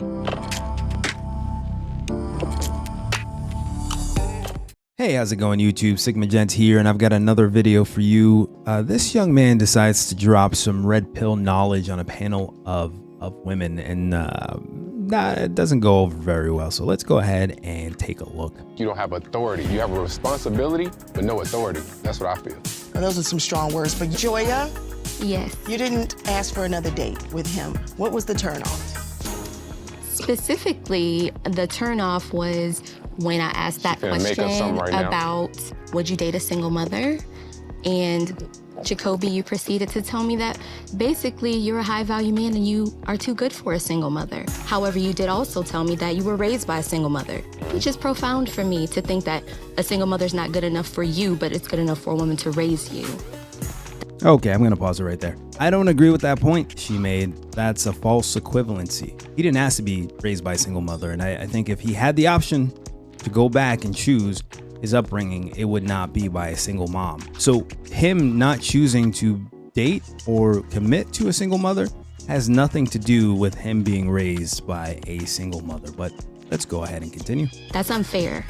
Hey, how's it going, YouTube? Sigma Gent here, and I've got another video for you. This young man decides to drop some red pill knowledge on a panel of women, and it doesn't go over very well. So let's go ahead and take a look. You don't have authority. You have a responsibility, but no authority. That's what I feel. Now, those are some strong words, but Joya, Yes. you didn't ask for another date with him. What was the turnoff? Specifically, the turnoff was when I asked that Finna make up question something right now. about would you date a single mother? And Jacoby, you proceeded to tell me that basically you're a high value man and you are too good for a single mother. However, you did also tell me that you were raised by a single mother, which is profound for me to think that a single mother's not good enough for you, but it's good enough for a woman to raise you. Okay, I'm gonna pause it right there. I don't agree with that point she made. That's a false equivalency. He didn't ask to be raised by a single mother, and I think if he had the option to go back and choose his upbringing, it would not be by a single mom. So him not choosing to date or commit to a single mother has nothing to do with him being raised by a single mother. But let's go ahead and continue. That's unfair,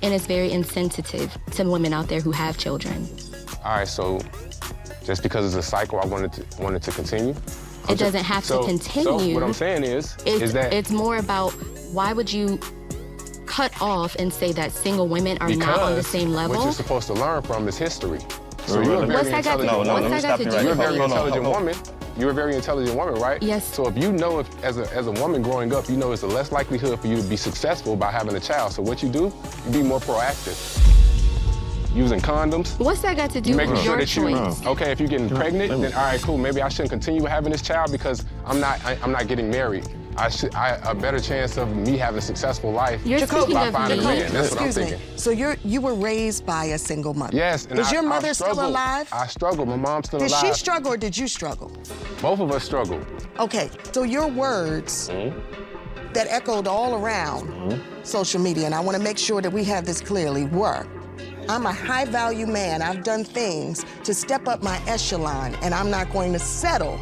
and it's very insensitive to women out there who have children. All right, so just because it's a cycle, I wanted to continue. It doesn't have to continue. So what I'm saying is that it's more about why would you cut off and say that single women are not on the same level? What you're supposed to learn from is history. So you're a very What's that got to do? intelligent woman. What's that got to do? You're a very with it? intelligent woman. You're a very intelligent woman, right? Yes. So if you know, as a woman growing up, you know it's the less likelihood for you to be successful by having a child. So what you do, you be more proactive. Using condoms. What's that got to do Making with sure your that you, choice? okay, if you're getting pregnant, then all right, cool. Maybe I shouldn't continue having this child because I'm not getting married. A better chance of me having a successful life You're speaking by of finding a me. man. That's what I'm Excuse me. thinking. So you were raised by a single mother? Yes. And Is your I mother still struggled. alive? I struggle. My mom's still Did alive. she struggle or did you struggle? Both of us struggle. Okay, so your words that echoed all around social media, and I want to make sure that we have this clearly, were, I'm a high value man. I've done things to step up my echelon, and I'm not going to settle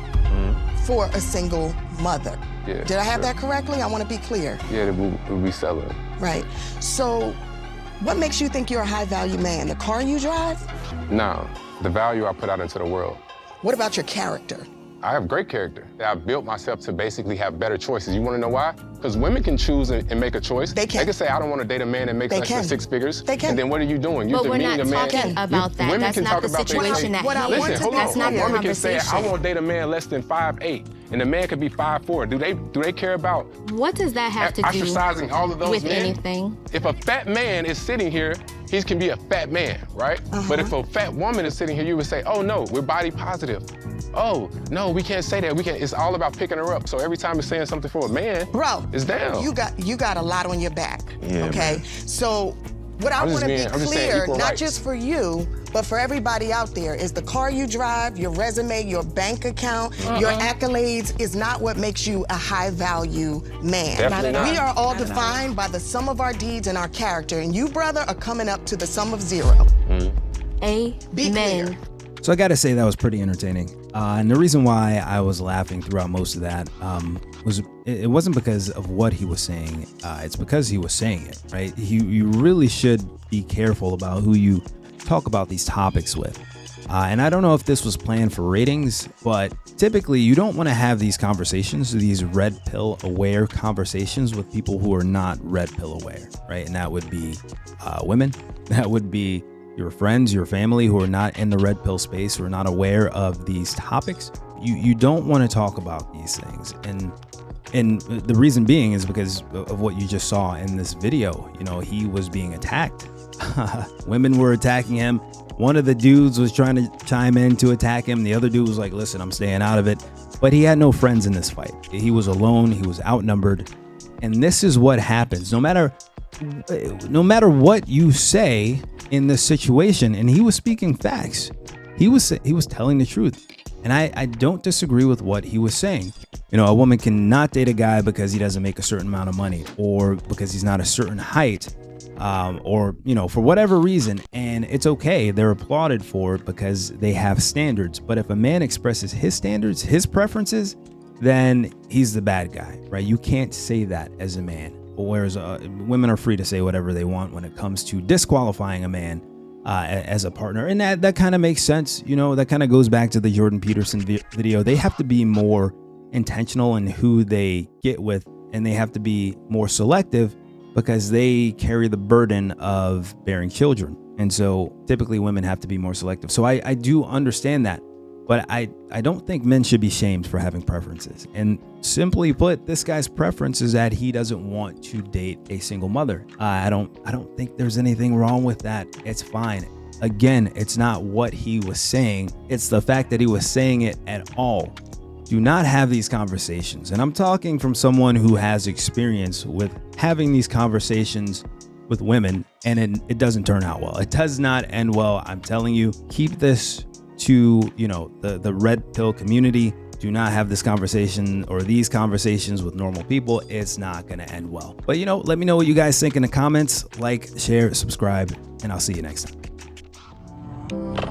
for a single mother. Yeah, Did I have sure. that correctly? I want to be clear. Yeah, we'll be selling. Right. So what makes you think you're a high value man? The car you drive? No, the value I put out into the world. What about your character? I have great character. I've built myself to basically have better choices. You want to know why? Because women can choose and make a choice. They can. They can say, I don't want to date a man that makes They less than can. 6 figures. They can. And then what are you doing? You're But we're demeaning not a man. talking about that. Women That's can not talk the about their situation things. that I want Listen, to hold that's on. not A the woman can say, I conversation. won't date a man less than 5'8", and the man could be 5'4". Do they care about What does that have to do ostracizing all of those with men? anything? If a fat man is sitting here, he can be a fat man, right? But if a fat woman is sitting here, you would say, oh no, we're body positive. Oh, no, we can't say that. It's all about picking her up. So every time it's saying something for a man, Bro, it's down. You got a lot on your back. Yeah, okay? man. So what I I'm just want to be being- I'm just saying clear, equal not rights. just for you, but for everybody out there, is the car you drive, your resume, your bank account, your accolades is not what makes you a high value man. Definitely not. We are all defined by the sum of our deeds and our character, and you, brother, are coming up to the sum of zero. Be Amen. clear. So I gotta say that was pretty entertaining. And the reason why I was laughing throughout most of that was it wasn't because of what he was saying. It's because he was saying it, right? You really should be careful about who you talk about these topics with. And I don't know if this was planned for ratings, but typically you don't want to have these conversations, these red pill aware conversations with people who are not red pill aware, right? And that would be women. That would be your friends, your family who are not in the red pill space, who are not aware of these topics. You don't want to talk about these things. And the reason being is because of what you just saw in this video. You know, he was being attacked. Women were attacking him. One of the dudes was trying to chime in to attack him. The other dude was like, listen, I'm staying out of it. But he had no friends in this fight. He was alone. He was outnumbered. And this is what happens. No matter what you say in this situation, and he was speaking facts. He was telling the truth. And I don't disagree with what he was saying. You know, a woman cannot date a guy because he doesn't make a certain amount of money, or because he's not a certain height, or, you know, for whatever reason. And it's okay. They're applauded for it because they have standards. But if a man expresses his standards, his preferences, then he's the bad guy, right? You can't say that as a man. Whereas women are free to say whatever they want when it comes to disqualifying a man as a partner. And that kind of makes sense. You know, that kind of goes back to the Jordan Peterson video. They have to be more intentional in who they get with, and they have to be more selective because they carry the burden of bearing children. And so typically women have to be more selective. So I do understand that. But I don't think men should be shamed for having preferences. And simply put, this guy's preference is that he doesn't want to date a single mother. I don't think there's anything wrong with that. It's fine. Again, it's not what he was saying. It's the fact that he was saying it at all. Do not have these conversations. And I'm talking from someone who has experience with having these conversations with women, and it doesn't turn out well. It does not end well. I'm telling you, keep this to, you know, the red pill community. Do not have this conversation or these conversations with normal people. It's not going to end well. But, you know, let me know what you guys think in the comments. Like, share, subscribe, and I'll see you next time.